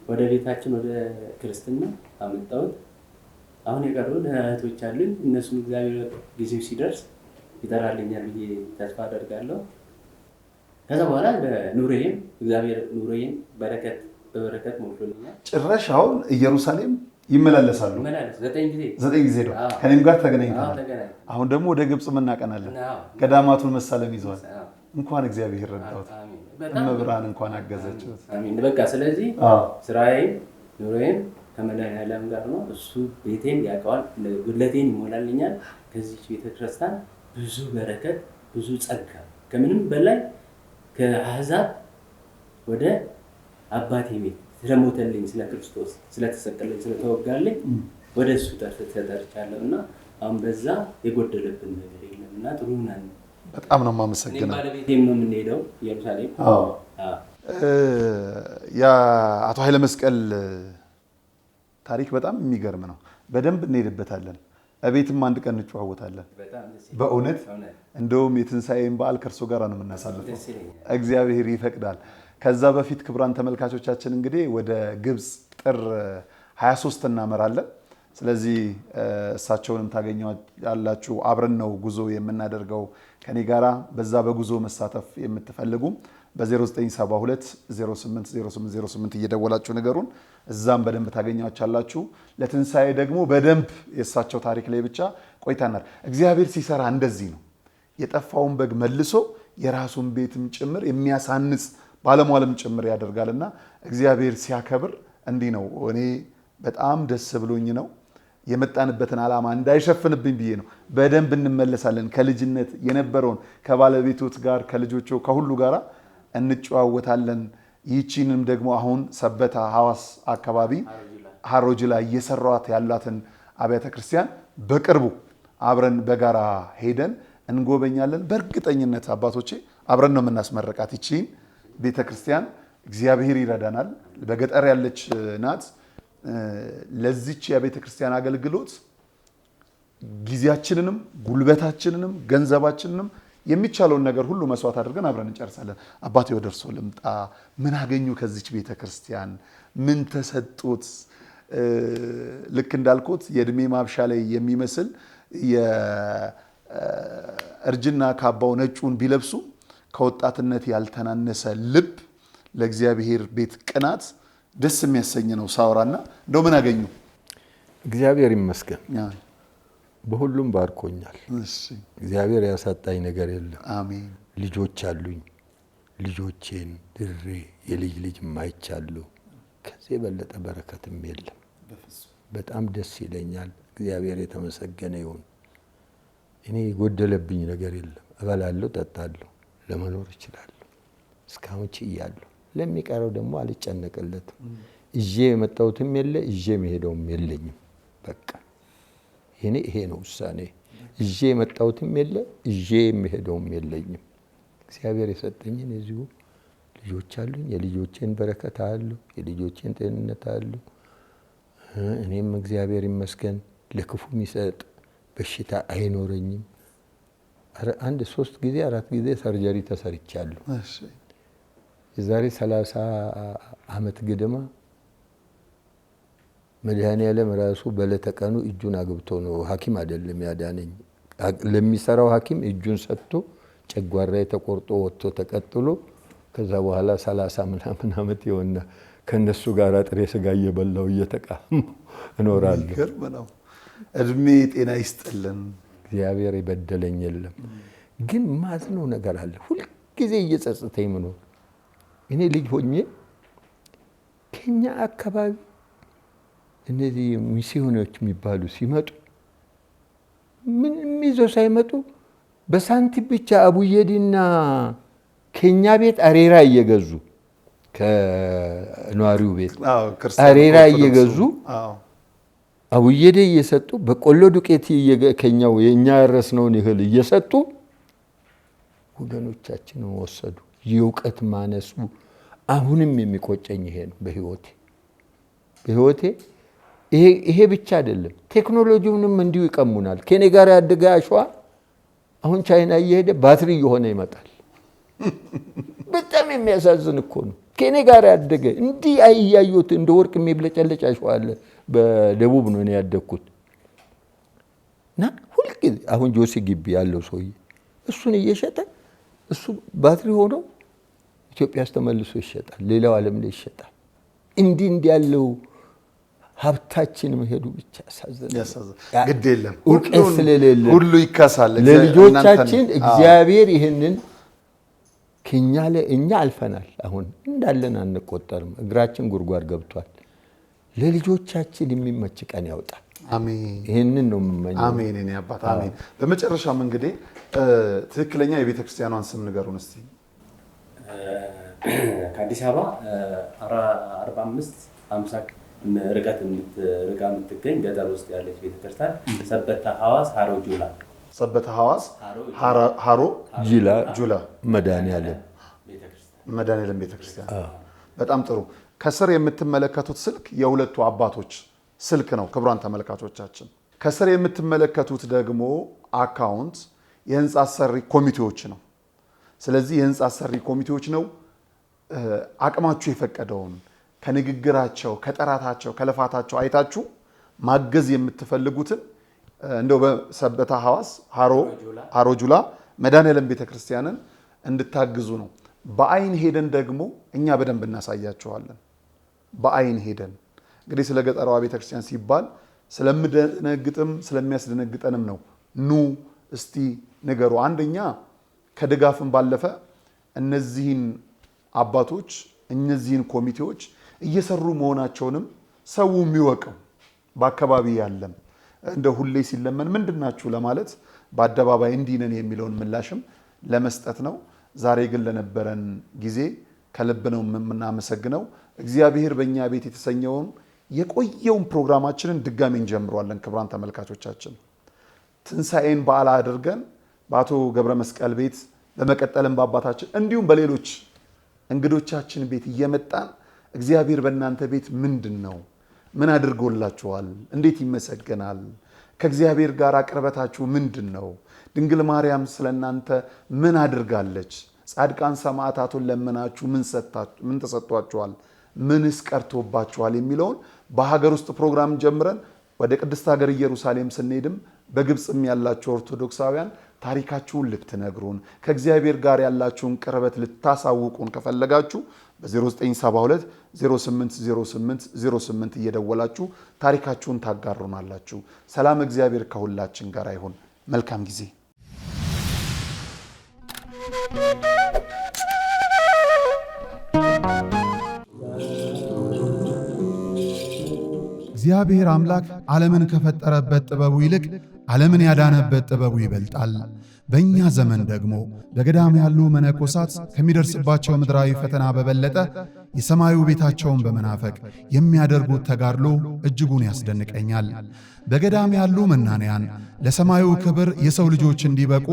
ወደ ቤታችን ወደ ክርስትና አመጣሁት። አሁን የቀሩ እህቶች አሉኝ። እነሱም እግዚአብሔር ጊዜው ሲደርስ ይጠራልኛል ብዬ ተስፋ አደርጋለሁ። ከዛ በኋላ ኑሮዬም እግዚአብሔር ኑሮዬን በበረከት ሞልቶልኛል። ጭራሽ አሁን ኢየሩሳሌም ይመላለሳሉ። 9 ጊዜ ነው። ከኔም ጋር ተገናኝተናል። አሁን ደግሞ ወደ ግብፅ እናቀናለን። ገዳማቱን መሳለም ይዘዋል። እንኳን እግዚአብሔር ረዳሁት፣ እመብርሃን እንኳን አገዘችው። በቃ ስለዚህ ስራዬም ኑሮዬም ከመድኃኒዓለም ጋር ነው። እሱ ቤቴን ያውቀዋል፣ ጉድለቴን ይሞላልኛል። ከዚች ቤተክርስቲያን ብዙ በረከት ብዙ ጸጋ፣ ከምንም በላይ ከአሕዛብ ወደ አባቴ ቤት ስለሞተልኝ ስለ ክርስቶስ ስለተሰቀለኝ ስለተወጋልኝ ወደ እሱ ተጠርቻለሁ እና አሁን በዛ የጎደለብን ነገር የለም እና ጥሩ ነን። በጣም ነው የማመሰግነው። ባለቤቴም ነው የምንሄደው ኢየሩሳሌም። የአቶ ኃይለ መስቀል ታሪክ በጣም የሚገርም ነው። በደንብ እንሄድበታለን። እቤትም አንድ ቀን እንጨዋወታለን። በእውነት እንደውም የትንሣኤን በዓል ከእርሶ ጋር ነው የምናሳልፈው፣ እግዚአብሔር ይፈቅዳል። ከዛ በፊት ክቡራን ተመልካቾቻችን እንግዲህ ወደ ግብፅ ጥር 23 እናመራለን። ስለዚህ እሳቸውንም ታገኛላችሁ። አብረን ነው ጉዞ የምናደርገው ከኔ ጋራ። በዛ በጉዞ መሳተፍ የምትፈልጉ በ0972 080808 እየደወላችሁ ነገሩን እዛም በደንብ ታገኛቻላችሁ። ለትንሣኤ ደግሞ በደንብ የእሳቸው ታሪክ ላይ ብቻ ቆይታናል። እግዚአብሔር ሲሰራ እንደዚህ ነው። የጠፋውን በግ መልሶ የራሱን ቤትም ጭምር የሚያሳንጽ ባለሟልም ጭምር ያደርጋልና እግዚአብሔር ሲያከብር እንዲህ ነው። እኔ በጣም ደስ ብሎኝ ነው የመጣንበትን ዓላማ እንዳይሸፍንብኝ ብዬ ነው። በደንብ እንመለሳለን። ከልጅነት የነበረውን ከባለቤቶት ጋር ከልጆቹ ከሁሉ ጋር እንጨዋወታለን። ይህቺንም ደግሞ አሁን ሰበታ ሐዋስ አካባቢ ሀሮጅ ላይ እየሰሯት ያላትን አብያተ ክርስቲያን በቅርቡ አብረን በጋራ ሄደን እንጎበኛለን። በእርግጠኝነት አባቶቼ አብረን ነው የምናስመረቃት ይቺን ቤተ ክርስቲያን። እግዚአብሔር ይረዳናል። በገጠር ያለች ናት። ለዚች የቤተ ክርስቲያን አገልግሎት ጊዜያችንንም ጉልበታችንንም ገንዘባችንንም የሚቻለውን ነገር ሁሉ መስዋዕት አድርገን አብረን እንጨርሳለን። አባቴ ወደ እርሶ ልምጣ። ምን አገኙ ከዚች ቤተ ክርስቲያን? ምን ተሰጡት? ልክ እንዳልኩት የእድሜ ማብሻ ላይ የሚመስል የእርጅና ካባው ነጩን ቢለብሱ ከወጣትነት ያልተናነሰ ልብ ለእግዚአብሔር ቤት ቅናት ደስ የሚያሰኝ ነው ሳወራና እንደው ምን አገኙ? እግዚአብሔር ይመስገን በሁሉም ባርኮኛል። እግዚአብሔር ያሳጣኝ ነገር የለም። አሜን። ልጆች አሉኝ። ልጆቼን ድሬ የልጅ ልጅ ማይቻለሁ። ከዚህ የበለጠ በረከትም የለም። በጣም ደስ ይለኛል። እግዚአብሔር የተመሰገነ ይሁን። እኔ የጎደለብኝ ነገር የለም። እበላለሁ፣ ጠጣለሁ፣ ለመኖር እችላለሁ። እስካሁን ችያለሁ። ለሚቀረው ደግሞ አልጨነቅለትም። እጄ የመጣሁትም የለ እጄ መሄደውም የለኝም። በቃ ይሄ ነው ውሳኔ። እጄ የመጣሁትም የለ እጄ የሚሄደውም የለኝም። እግዚአብሔር የሰጠኝን እዚሁ ልጆች አሉኝ። የልጆቼን በረከት አያለሁ፣ የልጆቼን ጤንነት አያለሁ። እኔም እግዚአብሔር ይመስገን ለክፉ የሚሰጥ በሽታ አይኖረኝም። 3 ጊዜ 4 ጊዜ ሰርጀሪ ተሰርቻለሁ። የዛሬ 30 ዓመት ግድማ መድኃኔዓለም ራሱ በለተቀኑ እጁን አግብቶ ነው፣ ሐኪም አይደለም ያዳነኝ። ለሚሰራው ሐኪም እጁን ሰጥቶ ጨጓራዬ ተቆርጦ ወጥቶ ተቀጥሎ ከዛ በኋላ 30 ምናምን ዓመት ይሆና ከነሱ ጋር ጥሬ ስጋ እየበላው እየተቃሙ እኖራለሁ። ይገርም ነው። እድሜ ጤና ይስጥልን። እግዚአብሔር ይበደለኝ የለም። ግን ማዝነው ነገር አለ ሁልጊዜ እየጸጸተኝ ምኖር። እኔ ልጅ ሆኜ ከኛ አካባቢ እነዚህ ሚስዮኖች የሚባሉ ሲመጡ ምንም ይዘው ሳይመጡ በሳንቲም ብቻ አቡየዲና ከኛ ቤት አሬራ እየገዙ ከኗሪው ቤት አሬራ እየገዙ አቡየዲ እየሰጡ በቆሎ ዱቄት ከኛው የኛ ያረስነውን እህል እየሰጡ ወገኖቻችንን ወሰዱ። የእውቀት ማነሱ አሁንም የሚቆጨኝ ይሄ ነው በህይወቴ። ይሄ ብቻ አይደለም፣ ቴክኖሎጂውንም እንዲሁ ይቀሙናል። ከኔ ጋር ያደገ አሸዋ አሁን ቻይና እየሄደ ባትሪ እየሆነ ይመጣል። በጣም የሚያሳዝን እኮ ነው። ከኔ ጋር ያደገ እንዲህ እያዩት እንደ ወርቅ የሚብለጨለጭ አሸዋ አለ። በደቡብ ነው እኔ ያደግኩት እና ሁልጊዜ አሁን ጆሲ ግቢ ያለው ሰውዬ እሱን እየሸጠ እሱ ባትሪ ሆኖ ኢትዮጵያ ውስጥ ተመልሶ ይሸጣል፣ ሌላው ዓለም ላይ ይሸጣል። እንዲህ ያለው ሀብታችን መሄዱ ብቻ ያሳዝናል። ግድ የለም እውቀት ስለሌለ ሁሉ ይካሳል። ለልጆቻችን እግዚአብሔር ይህንን እኛ አልፈናል። አሁን እንዳለን አንቆጠርም። እግራችን ጉድጓድ ገብቷል። ለልጆቻችን የሚመች ቀን ያውጣል። አሜን። ይህንን ነው የምመኘው። አሜን። እኔ አባት አሜን። በመጨረሻም እንግዲህ ትክክለኛ የቤተ ክርስቲያኗን ስም ንገሩን እስቲ። ከአዲስ አበባ 45-50 ርቀት የምትገኝ ገጠር ውስጥ ያለች ቤተክርስቲያን ሰበታ ሐዋስ ሀሮ ጁላ። ሰበታ ሐዋስ ሀሮ ጁላ መድኃኔዓለም ቤተክርስቲያን። በጣም ጥሩ። ከስር የምትመለከቱት ስልክ የሁለቱ አባቶች ስልክ ነው ክቡራን ተመልካቾቻችን። ከስር የምትመለከቱት ደግሞ አካውንት የህንፃ አሰሪ ኮሚቴዎች ነው። ስለዚህ የህንፃ አሰሪ ኮሚቴዎች ነው አቅማችሁ የፈቀደውን ከንግግራቸው፣ ከጥራታቸው፣ ከልፋታቸው አይታችሁ ማገዝ የምትፈልጉትን እንደው በሰበታ ሐዋስ ሀሮ ጁላ መድኃኔዓለም ቤተክርስቲያንን እንድታግዙ ነው። በአይን ሄደን ደግሞ እኛ በደንብ እናሳያቸዋለን። በአይን ሄደን እንግዲህ ስለ ገጠራዋ ቤተክርስቲያን ሲባል ስለምደነግጥም ስለሚያስደነግጠንም ነው። ኑ እስቲ ንገሩ። አንደኛ ከድጋፍም ባለፈ እነዚህን አባቶች እነዚህን ኮሚቴዎች እየሰሩ መሆናቸውንም ሰው የሚወቀው በአካባቢ ያለም እንደ ሁሌ ሲለመን ምንድናችሁ ለማለት በአደባባይ እንዲህ ነን የሚለውን ምላሽም ለመስጠት ነው። ዛሬ ግን ለነበረን ጊዜ ከልብ ነው የምናመሰግነው። እግዚአብሔር በእኛ ቤት የተሰኘውን የቆየውን ፕሮግራማችንን ድጋሚ እንጀምረዋለን። ክቡራን ተመልካቾቻችን ትንሣኤን በዓል አድርገን በአቶ ገብረ መስቀል ቤት በመቀጠልም በአባታችን እንዲሁም በሌሎች እንግዶቻችን ቤት እየመጣን እግዚአብሔር በእናንተ ቤት ምንድን ነው? ምን አድርጎላችኋል? እንዴት ይመሰገናል? ከእግዚአብሔር ጋር ቅርበታችሁ ምንድን ነው? ድንግል ማርያም ስለእናንተ ምን አድርጋለች? ጻድቃን ሰማዕታቱን ለምናችሁ ምን ተሰጥቷችኋል? ምንስ ቀርቶባችኋል? የሚለውን በሀገር ውስጥ ፕሮግራም ጀምረን ወደ ቅድስት ሀገር ኢየሩሳሌም ስንሄድም በግብፅም ያላችሁ ኦርቶዶክሳውያን ታሪካችሁን ልትነግሩን ከእግዚአብሔር ጋር ያላችሁን ቅርበት ልታሳውቁን ከፈለጋችሁ በ0972 080808 እየደወላችሁ ታሪካችሁን ታጋሩናላችሁ። ሰላም እግዚአብሔር ከሁላችን ጋር ይሁን። መልካም ጊዜ። እግዚአብሔር አምላክ ዓለምን ከፈጠረበት ጥበቡ ይልቅ ዓለምን ያዳነበት ጥበቡ ይበልጣል። በእኛ ዘመን ደግሞ በገዳም ያሉ መነኮሳት ከሚደርስባቸው ምድራዊ ፈተና በበለጠ የሰማዩ ቤታቸውን በመናፈቅ የሚያደርጉት ተጋድሎ እጅጉን ያስደንቀኛል። በገዳም ያሉ መናንያን ለሰማዩ ክብር የሰው ልጆች እንዲበቁ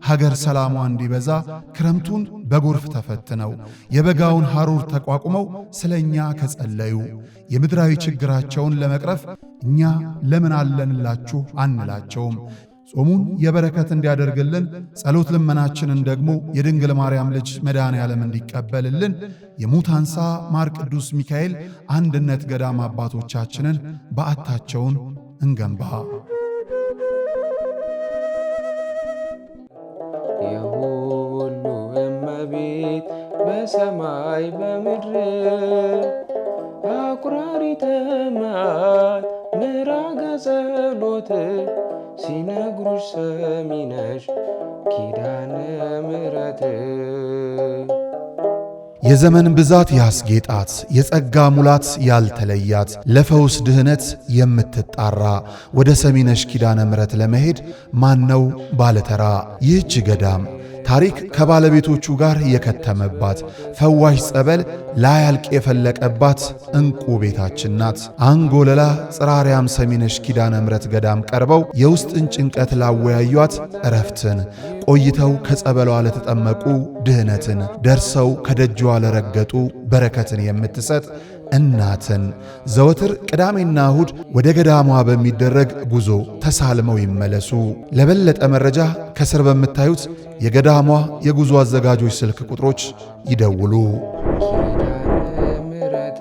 ሀገር ሰላሟ እንዲበዛ ክረምቱን በጎርፍ ተፈትነው የበጋውን ሐሩር ተቋቁመው ስለኛ ከጸለዩ የምድራዊ ችግራቸውን ለመቅረፍ እኛ ለምን አለንላችሁ አንላቸውም። ጾሙን የበረከት እንዲያደርግልን ጸሎት ልመናችንን ደግሞ የድንግል ማርያም ልጅ መድኃኔዓለም እንዲቀበልልን የሙታንሳ ማር ቅዱስ ሚካኤል አንድነት ገዳም አባቶቻችንን በዓታቸውን እንገንባ። የሁሉ እመቤት በሰማይ በምድር አቁራሪተ መዓት ምራገ ጸሎት ሲነግሩሽ ሰሚነሽ ኪዳነ ምሕረት። የዘመን ብዛት ያስጌጣት የጸጋ ሙላት ያልተለያት ለፈውስ ድህነት የምትጣራ ወደ ሰሚነሽ ኪዳነ ምሕረት ለመሄድ ማነው ባለተራ? ይህች ገዳም ታሪክ ከባለቤቶቹ ጋር የከተመባት ፈዋሽ ጸበል ላያልቅ የፈለቀባት እንቁ ቤታችን ናት። አንጎለላ ጽራርያም ሰሚነሽ ኪዳነ ምሕረት ገዳም ቀርበው የውስጥን ጭንቀት ላወያዩት እረፍትን፣ ቆይተው ከጸበሏ ለተጠመቁ ድህነትን፣ ደርሰው ከደጇ ለረገጡ በረከትን የምትሰጥ እናትን ዘወትር ቅዳሜና እሁድ ወደ ገዳሟ በሚደረግ ጉዞ ተሳልመው ይመለሱ። ለበለጠ መረጃ ከስር በምታዩት የገዳሟ የጉዞ አዘጋጆች ስልክ ቁጥሮች ይደውሉ። ኪዳነ ምሕረት